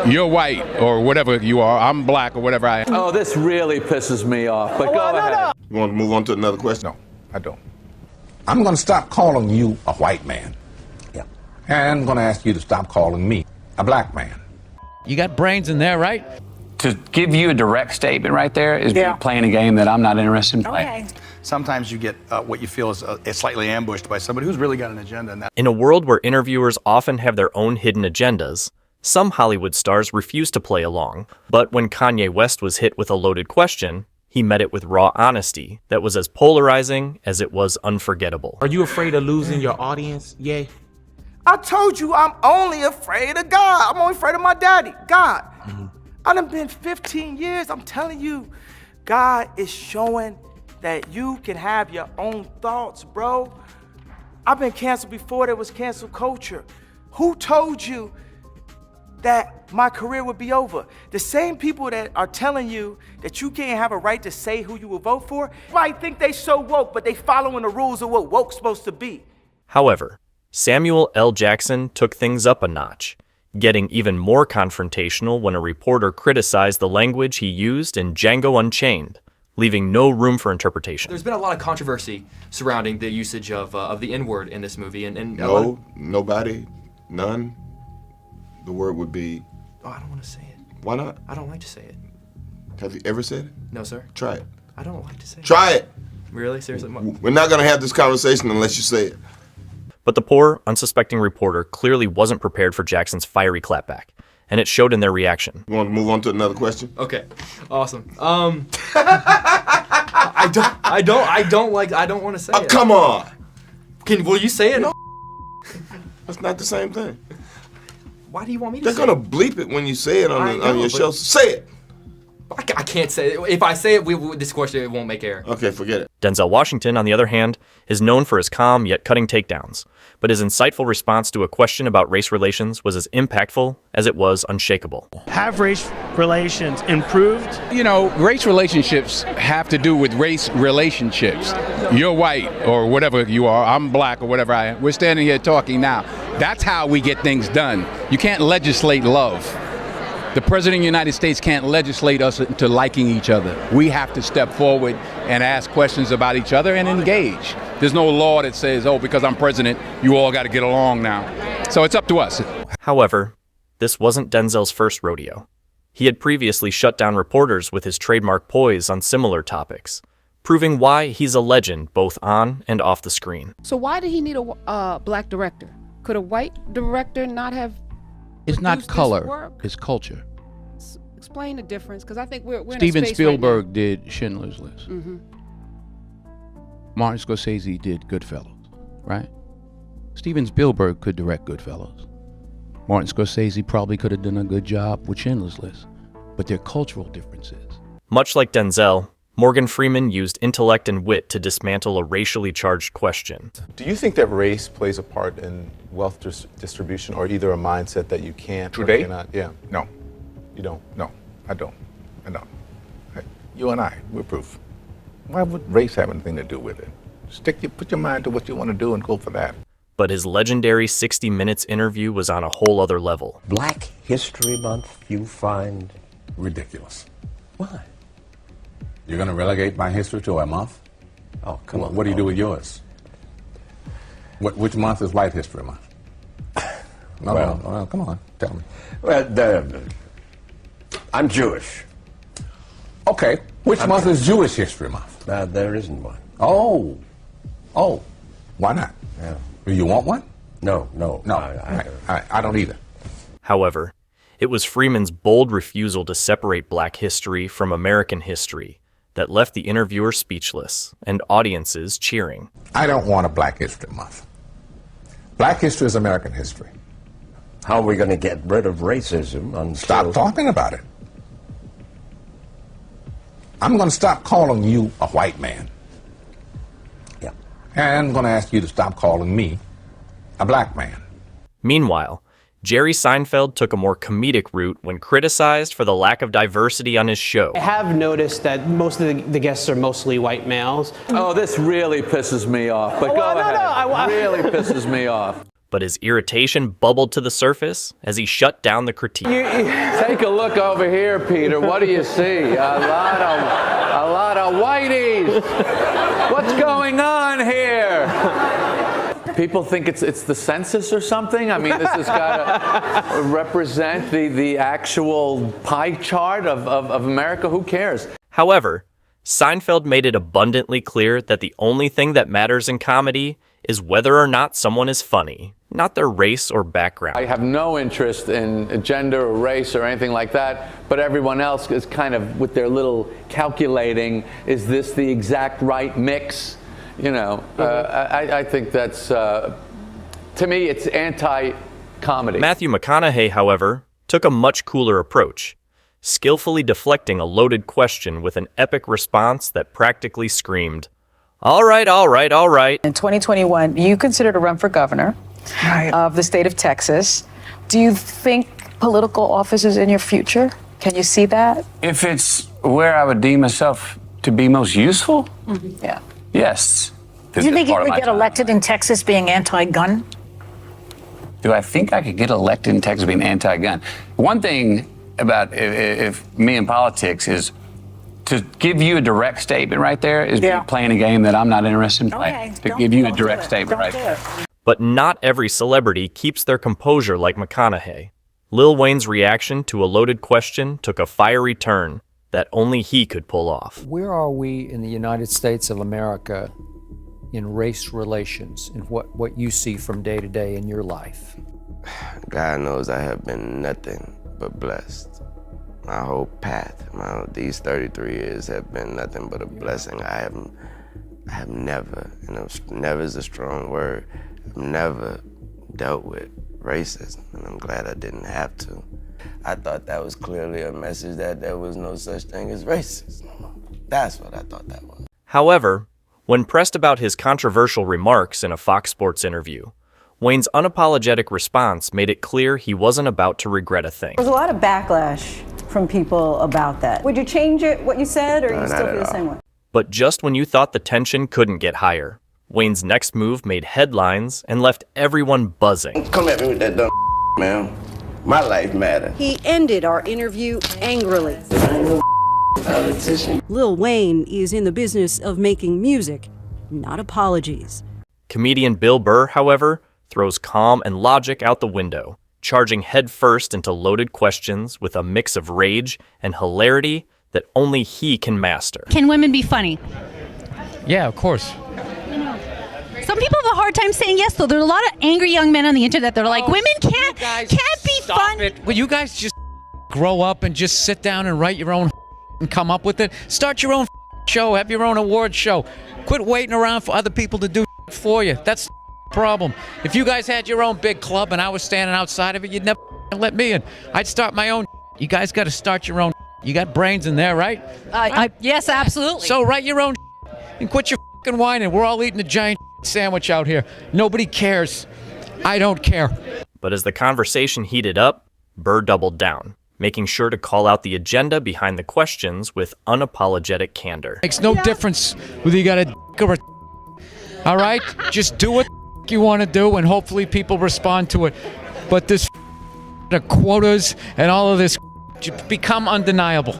You're white or whatever you are. I'm black or whatever I am. Oh, this really pisses me off, but go ahead. You want to move on to another question? No, I don't. I'm going to stop calling you a white man. Yeah. And I'm going to ask you to stop calling me a black man. You got brains in there, right? To give you a direct statement right there is playing a game that I'm not interested in playing. Okay. Sometimes you get what you feel is slightly ambushed by somebody who's really got an agenda. And In a world where interviewers often have their own hidden agendas, some Hollywood stars refuse to play along. But when Kanye West was hit with a loaded question, he met it with raw honesty that was as polarizing as it was unforgettable. Are you afraid of losing your audience? Yay. I told you I'm only afraid of God. I'm only afraid of my daddy, God. I done been 15 years. I'm telling you, God is showing that you can have your own thoughts, bro. I've been canceled before there was cancel culture. Who told you that my career would be over? The same people that are telling you that you can't have a right to say who you will vote for might think they so woke, but they following the rules of what woke's supposed to be. However, Samuel L. Jackson took things up a notch, getting even more confrontational when a reporter criticized the language he used in Django Unchained, leaving no room for interpretation. There's been a lot of controversy surrounding the usage of the N-word in this movie, and No, nobody, none. The word would be... Oh, I don't want to say it. Why not? I don't like to say it. Have you ever said it? No, sir. Try it. I don't like to say it. Try it. Really? Seriously? We're not going to have this conversation unless you say it. But the poor, unsuspecting reporter clearly wasn't prepared for Jackson's fiery clapback, and it showed in their reaction. You want to move on to another question? Okay, awesome. I don't want to say it. Come on. Will you say it? No. That's not the same thing. Why do you want me to They're say it? going to bleep it when you say it on your show. Say it. I can't say it. If I say it, this question it won't make air. Okay, forget it. Denzel Washington, on the other hand, is known for his calm yet cutting takedowns, but his insightful response to a question about race relations was as impactful as it was unshakable. Have race relations improved? You know, race relationships have to do with race relationships. You're white or whatever you are. I'm black or whatever I am. We're standing here talking now. That's how we get things done. You can't legislate love. The President of the United States can't legislate us into liking each other. We have to step forward and ask questions about each other and engage. There's no law that says, oh, because I'm president, you all got to get along now. So it's up to us. However, this wasn't Denzel's first rodeo. He had previously shut down reporters with his trademark poise on similar topics, proving why he's a legend both on and off the screen. So why did he need a black director? Could a white director not have? It's not color, it's culture. Explain the difference, because I think we're Steven in a space Spielberg right did Schindler's List. Mm-hmm. Martin Scorsese did Goodfellas, right? Steven Spielberg could direct Goodfellas. Martin Scorsese probably could have done a good job with Schindler's List, but they're cultural differences. Much like Denzel, Morgan Freeman used intellect and wit to dismantle a racially charged question. Do you think that race plays a part in wealth distribution, or either a mindset that you can't or cannot? Yeah. No. You don't? No, I don't. I don't. You and I, we're proof. Why would race have anything to do with it? Put your mind to what you want to do and go for that. But his legendary 60 Minutes interview was on a whole other level. Black History Month you find Ridiculous. why? You're going to relegate my history to a month? Oh, come on. What do you do with yours? Which month is White History Month? Well, come on, tell me. Well, I'm Jewish. Okay, which month is Jewish History Month? There isn't one. Oh, why not? Yeah. Do you want one? No. I don't either. However, it was Freeman's bold refusal to separate black history from American history that left the interviewer speechless and audiences cheering. I don't want a Black History Month. Black history is American history. How are we going to get rid of racism until... Stop talking about it. I'm going to stop calling you a white man. Yeah. And I'm going to ask you to stop calling me a black man. Meanwhile, Jerry Seinfeld took a more comedic route when criticized for the lack of diversity on his show. I have noticed that most of the guests are mostly white males. Oh, this really pisses me off, but go ahead. It really pisses me off. but his irritation bubbled to the surface as he shut down the critique. Take a look over here, Peter. What do you see? A lot of whiteys. What's going on here? People think it's the census or something? I mean, this has got to represent the actual pie chart of America. Who cares? However, Seinfeld made it abundantly clear that the only thing that matters in comedy is whether or not someone is funny, not their race or background. I have no interest in gender or race or anything like that, but everyone else is kind of with their little calculating, is this the exact right mix? You know, I think that's, to me, it's anti-comedy. Matthew McConaughey, however, took a much cooler approach, skillfully deflecting a loaded question with an epic response that practically screamed, "All right, all right, all right." In 2021, you considered to run for governor of the state of Texas. Do you think political office is in your future? Can you see that? If it's where I would deem myself to be most useful, Yeah. yes. Do you think you could get elected in Texas being anti-gun? Do I think I could get elected in Texas being anti-gun? One thing about if me in politics is to give you a direct statement right there is playing a game that I'm not interested in playing. To give you a direct statement right there. But not every celebrity keeps their composure like McConaughey. Lil Wayne's reaction to a loaded question took a fiery turn that only he could pull off. Where are we in the United States of America in race relations and what you see from day to day in your life? God knows I have been nothing but blessed. My whole path, these 33 years have been nothing but a blessing. I have never, never is a strong word, I've never dealt with racism, and I'm glad I didn't have to. I thought that was clearly a message that there was no such thing as racism. That's what I thought that was. However, when pressed about his controversial remarks in a Fox Sports interview, Wayne's unapologetic response made it clear he wasn't about to regret a thing. There was a lot of backlash from people about that. Would you change it, what you said, or you still feel the same way? But just when you thought the tension couldn't get higher, Wayne's next move made headlines and left everyone buzzing. Come at me with that dumb man. My life matters. He ended our interview angrily. Lil Wayne is in the business of making music, not apologies. Comedian Bill Burr, however, throws calm and logic out the window, charging headfirst into loaded questions with a mix of rage and hilarity that only he can master. Can women be funny? Yeah, of course. Some people have a hard time saying yes, though. There are a lot of angry young men on the internet that are like, women can't be fun. Will you guys just grow up and just sit down and write your own and come up with it? Start your own show, have your own award show. Quit waiting around for other people to do for you. That's the problem. If you guys had your own big club and I was standing outside of it, you'd never let me in. I'd start my own. You guys got to start your own. You got brains in there, right? Yes, absolutely. So write your own and quit your whining. We're all eating a giant sandwich out here. Nobody cares. I don't care. But as the conversation heated up, Burr doubled down, making sure to call out the agenda behind the questions with unapologetic candor. Makes no difference whether you got a or a. All right? Just do what you want to do, and hopefully people respond to it. But this the quotas and all of this become undeniable.